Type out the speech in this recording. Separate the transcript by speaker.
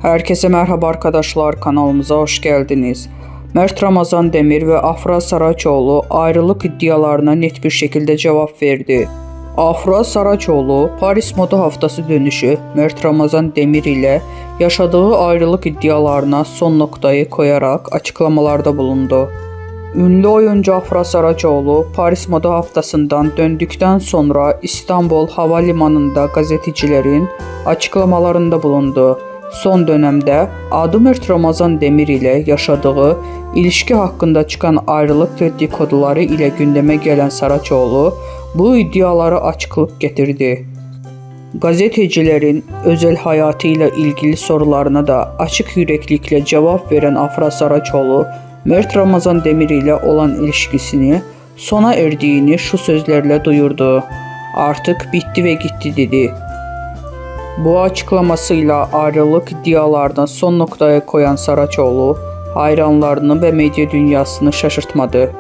Speaker 1: Herkese merhaba arkadaşlar, kanalımıza hoş geldiniz. Mert Ramazan Demir ve Afra Saraçoğlu ayrılık iddialarına net bir şekilde cevap verdi. Afra Saraçoğlu, Paris Moda Haftası dönüşü Mert Ramazan Demir ile yaşadığı ayrılık iddialarına son noktayı koyarak açıklamalarda bulundu. Ünlü oyuncu Afra Saraçoğlu, Paris Moda Haftası'ndan döndükten sonra İstanbul Havalimanı'nda gazetecilerin açıklamalarında bulundu. Son dönemde adı Mert Ramazan Demir ile yaşadığı ilişki hakkında çıkan ayrılık dedikoduları ile gündeme gelen Saraçoğlu bu iddialara açıklık getirdi. Gazetecilerin özel hayatıyla ilgili sorularına da açık yüreklilikle cevap veren Afra Saraçoğlu, Mert Ramazan Demir ile olan ilişkisini sona erdiğini şu sözlerle duyurdu. "Artık bitti ve gitti" dedi. Bu açıklamasıyla ayrılık iddialarına son noktaya koyan Saraçoğlu, hayranlarını ve medya dünyasını şaşırtmadı.